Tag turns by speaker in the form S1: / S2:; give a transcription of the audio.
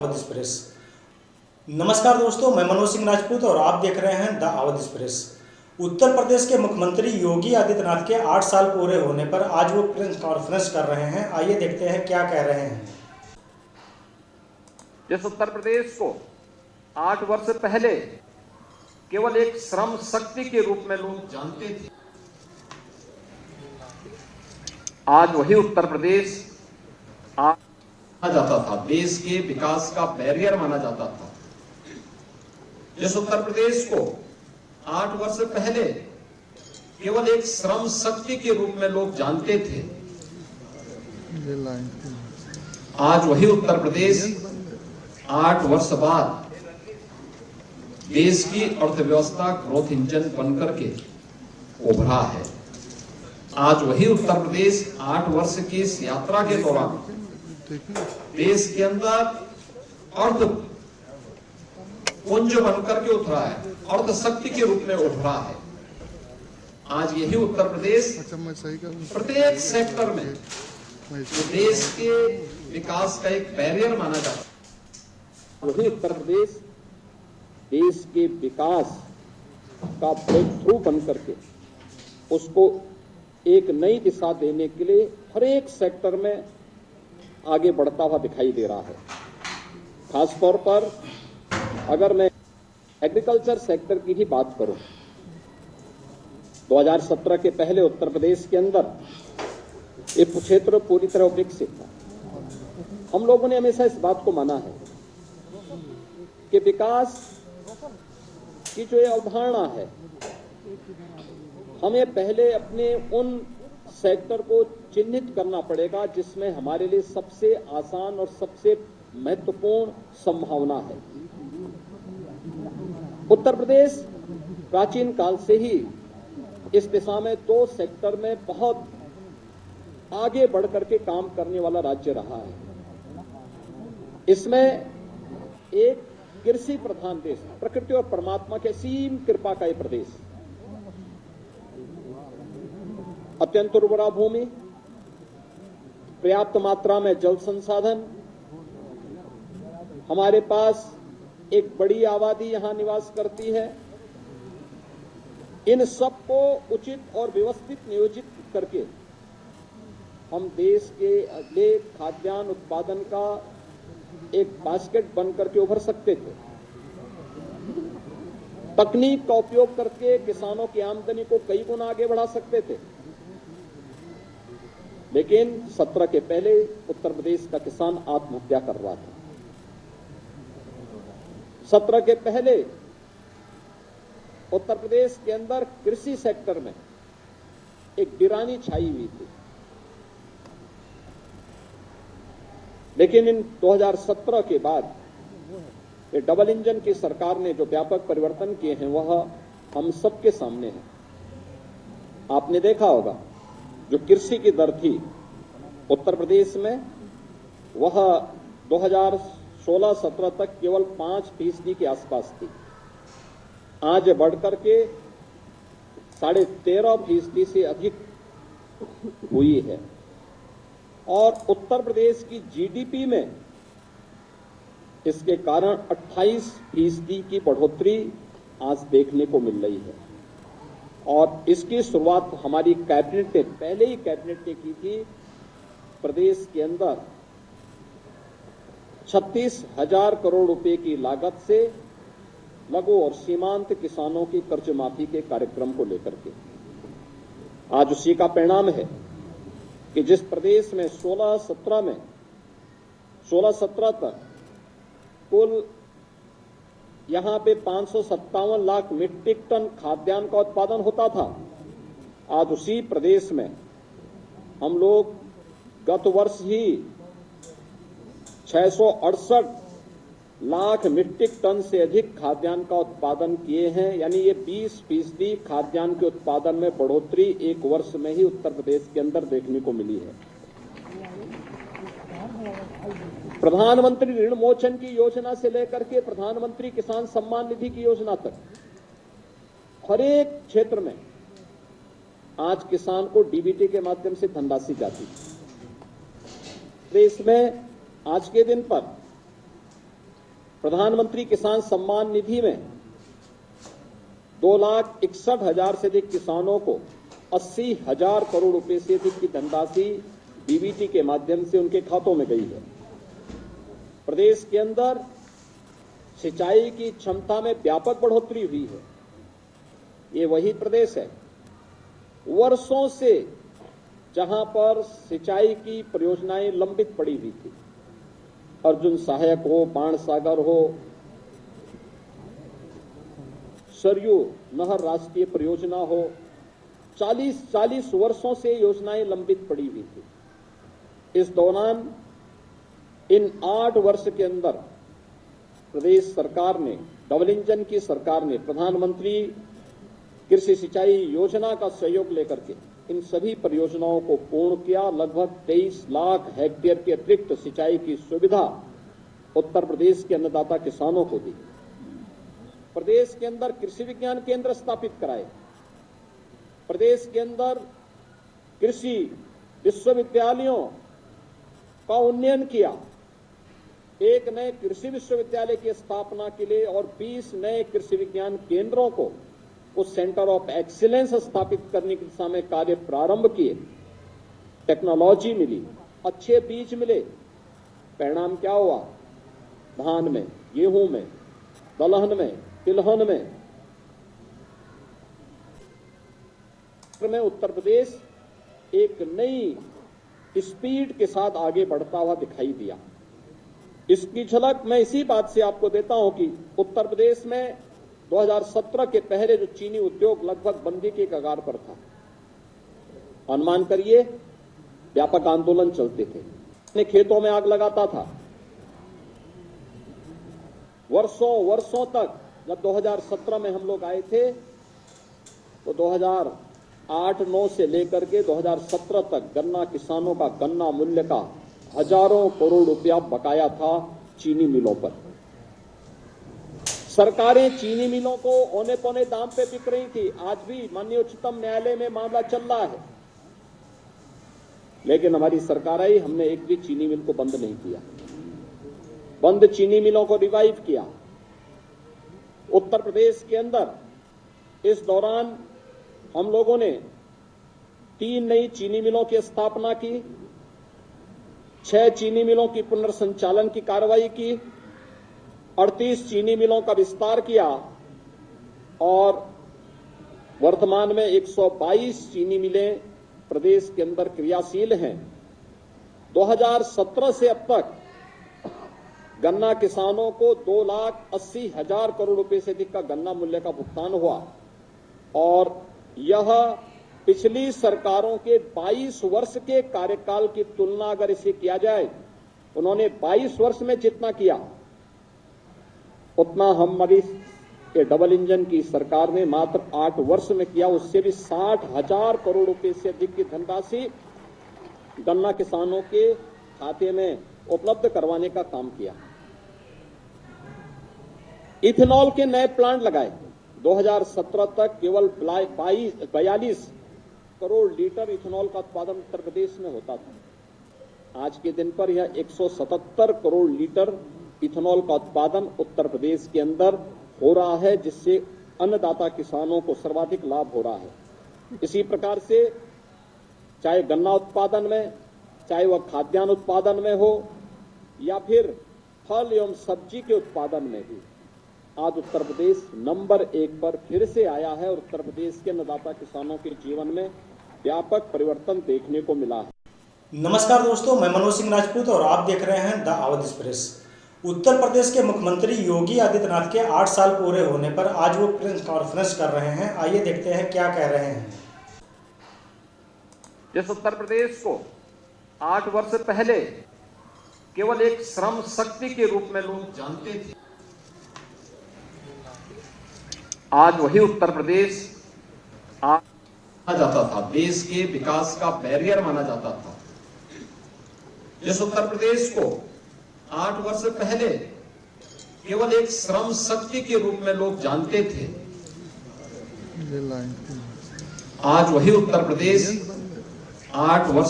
S1: Awadh express. नमस्कार दोस्तों, मैं मनोज सिंह राजपूत और आप देख रहे हैं द अवध एक्सप्रेस। उत्तर प्रदेश के मुख्यमंत्री योगी आदित्यनाथ के 8 साल पूरे होने पर आज वो प्रेस कॉन्फ्रेंस कर रहे हैं। आइए देखते हैं क्या कह रहे हैं।
S2: जिस उत्तर प्रदेश को 8 वर्ष पहले केवल एक श्रम शक्ति के रूप में लोग जानते थे, आज वही उत्तर प्रदेश माना जाता था, देश के विकास का बैरियर माना जाता था। जिस उत्तर प्रदेश को 8 वर्ष पहले केवल एक श्रम शक्ति के रूप में लोग जानते थे, आज वही उत्तर प्रदेश 8 वर्ष बाद देश की अर्थव्यवस्था ग्रोथ इंजन बनकर के उभरा है। आज वही उत्तर प्रदेश 8 वर्ष की इस यात्रा के दौरान देश के अंदर अर्थ पुंज बनकर के उतरा है, अर्थ शक्ति के रूप में उभरा है। आज यही उत्तर प्रदेश प्रत्येक सेक्टर में जो देश के विकास का एक बैरियर माना जाता है, वही उत्तर प्रदेश देश के विकास का ब्रेक थ्रू बन करके उसको एक नई दिशा देने के लिए हर एक सेक्टर में आगे बढ़ता हुआ दिखाई दे रहा है। खास तौर पर अगर मैं एग्रीकल्चर सेक्टर की ही बात करूं, 2017 के पहले उत्तर प्रदेश के अंदर ये क्षेत्र पूरी तरह विकसित था। हम लोगों ने हमेशा इस बात को माना है कि विकास की जो ये अवधारणा है, हमें पहले अपने उन सेक्टर को चिन्हित करना पड़ेगा जिसमें हमारे लिए सबसे आसान और सबसे महत्वपूर्ण संभावना है। उत्तर प्रदेश प्राचीन काल से ही इस दिशा में 2 सेक्टर में बहुत आगे बढ़कर के काम करने वाला राज्य रहा है। इसमें एक कृषि प्रधान देश, प्रकृति और परमात्मा के असीम कृपा का यह प्रदेश, अत्यंत उर्वरा भूमि, पर्याप्त मात्रा में जल संसाधन, हमारे पास एक बड़ी आबादी यहां निवास करती है। इन सबको उचित और व्यवस्थित नियोजित करके हम देश के लिए खाद्यान्न उत्पादन का एक बास्केट बनकर के उभर सकते थे। तकनीक का उपयोग करके किसानों की आमदनी को कई गुना आगे बढ़ा सकते थे। लेकिन 17 के पहले उत्तर प्रदेश का किसान आत्महत्या कर रहा था। 17 के पहले उत्तर प्रदेश के अंदर कृषि सेक्टर में एक वीरानी छाई हुई थी। लेकिन इन 2017 के बाद ये डबल इंजन की सरकार ने जो व्यापक परिवर्तन किए हैं वह हम सबके सामने है। आपने देखा होगा जो कृषि की दर थी उत्तर प्रदेश में, वह 2016-17 तक केवल 5% के आसपास थी। आज बढ़कर के 13.5% से अधिक हुई है। और उत्तर प्रदेश की जीडीपी में इसके कारण 28% की बढ़ोतरी आज देखने को मिल रही है। और इसकी शुरुआत हमारी कैबिनेट ने, पहले ही कैबिनेट ने की थी। प्रदेश के अंदर 36,000 करोड़ रुपए की लागत से लघु और सीमांत किसानों की कर्ज माफी के कार्यक्रम को लेकर के आज उसी का परिणाम है कि जिस प्रदेश में 16-17 तक कुल यहां पे 557 लाख मीट्रिक टन खाद्यान्न का उत्पादन होता था, आज उसी प्रदेश में हम लोग गत वर्ष ही 668 लाख मीट्रिक टन से अधिक खाद्यान्न का उत्पादन किए हैं। यानी ये 20% खाद्यान्न के उत्पादन में बढ़ोतरी एक वर्ष में ही उत्तर प्रदेश के अंदर देखने को मिली है। प्रधानमंत्री ऋण मोचन की योजना से लेकर के प्रधानमंत्री किसान सम्मान निधि की योजना तक हर एक क्षेत्र में आज किसान को डीबीटी के माध्यम से धनराशि जाती है। देश में आज के दिन पर
S3: प्रधानमंत्री किसान सम्मान निधि में 2,61,000 से अधिक किसानों को 80,000 करोड़ रुपए से अधिक की धनराशि डीबीटी के माध्यम से उनके खातों में गई है। प्रदेश के अंदर सिंचाई की क्षमता में व्यापक बढ़ोतरी हुई है। ये वही प्रदेश है वर्षों से जहां पर सिंचाई की परियोजनाएं लंबित पड़ी हुई थी। अर्जुन सहायक हो, बाण सागर हो, सरयू नहर राष्ट्रीय परियोजना हो, 40 वर्षों से योजनाएं लंबित पड़ी हुई थी। इस दौरान इन 8 वर्ष के अंदर प्रदेश सरकार ने, डबल इंजन की सरकार ने प्रधानमंत्री कृषि सिंचाई योजना का सहयोग लेकर के इन सभी परियोजनाओं को पूर्ण किया। लगभग 23 लाख हेक्टेयर के अतिरिक्त सिंचाई की सुविधा उत्तर प्रदेश के अन्नदाता किसानों को दी। प्रदेश के अंदर कृषि विज्ञान केंद्र स्थापित कराए। प्रदेश के अंदर कृषि विश्वविद्यालयों का उन्नयन किया। एक नए कृषि विश्वविद्यालय की स्थापना के लिए और 20 नए कृषि विज्ञान केंद्रों को सेंटर ऑफ एक्सीलेंस स्थापित करने की दिशा में कार्य प्रारंभ किए। टेक्नोलॉजी मिली, अच्छे बीज मिले। परिणाम क्या हुआ? धान में, गेहूं में, दलहन में, तिलहन में उत्तर प्रदेश एक नई स्पीड के साथ आगे बढ़ता हुआ दिखाई दिया। इसकी झलक मैं इसी बात से आपको देता हूं कि उत्तर प्रदेश में 2017 के पहले जो चीनी उद्योग लगभग बंदी के कगार पर था, अनुमान करिए व्यापक आंदोलन चलते थे, अपने खेतों में आग लगाता था। वर्षों तक, जब 2017 में हम लोग आए थे तो 2008-9 से लेकर के 2017 तक गन्ना किसानों का गन्ना मूल्य का हजारों करोड़ रुपया बकाया था चीनी मिलों पर। सरकारें चीनी मिलों को औने पौने दाम पे बिक रही थी। आज भी माननीय उच्चतम न्यायालय में मामला चल रहा है, लेकिन हमारी सरकार आई, हमने एक भी चीनी मिल को बंद नहीं किया। बंद चीनी मिलों को रिवाइव किया। उत्तर प्रदेश के अंदर इस दौरान हम लोगों ने 3 नई चीनी मिलों की स्थापना की, 6 चीनी मिलों की पुनर्संचालन की कार्रवाई की, 38 चीनी मिलों का विस्तार किया और वर्तमान में 122 चीनी मिलें प्रदेश के अंदर क्रियाशील हैं। 2017 से अब तक गन्ना किसानों को 2,80,000 करोड़ रुपए से अधिक का गन्ना मूल्य का भुगतान हुआ और यह पिछली सरकारों के 22 वर्ष के कार्यकाल की तुलना अगर इसे किया जाए, उन्होंने 22 वर्ष में जितना किया उतना हमारी डबल इंजन की सरकार ने मात्र 8 वर्ष में किया। उससे भी 60,000 करोड़ रुपए से अधिक की धनराशि गन्ना किसानों के खाते में उपलब्ध करवाने का काम किया। इथेनॉल के नए प्लांट लगाए। 2017 तक केवल 42 करोड़ लीटर इथेनॉल का उत्पादन उत्तर प्रदेश में होता था। आज के दिन पर यह 177 करोड़ लीटर इथेनॉल का उत्पादन उत्तर प्रदेश के अंदर हो रहा है, जिससे अन्नदाता किसानों को सर्वाधिक लाभ हो रहा है। इसी प्रकार से चाहे गन्ना उत्पादन में, चाहे वह खाद्यान्न उत्पादन में हो या फिर फल एवं सब्जी के उत्पादन में भी आज उत्तर प्रदेश नंबर 1 पर फिर से आया है और उत्तर प्रदेश के अन्नदाता किसानों के जीवन में व्यापक परिवर्तन देखने को मिला है।
S1: नमस्कार दोस्तों, मैं मनोज सिंह राजपूत और आप देख रहे हैं द अवध एक्सप्रेस। उत्तर प्रदेश के मुख्यमंत्री योगी आदित्यनाथ के 8 साल पूरे होने पर आज वो प्रेस कॉन्फ्रेंस कर रहे हैं। आइए देखते हैं क्या कह रहे हैं।
S3: जिस उत्तर प्रदेश को 8 वर्ष पहले केवल एक श्रम शक्ति के रूप में लोग जानते थे, आज वही उत्तर प्रदेश माना जाता था, देश के विकास का बैरियर माना जाता था। जिस उत्तर प्रदेश को 8 वर्ष पहले केवल एक श्रम शक्ति के रूप में लोग जानते थे, आज वही उत्तर प्रदेश 8 वर्ष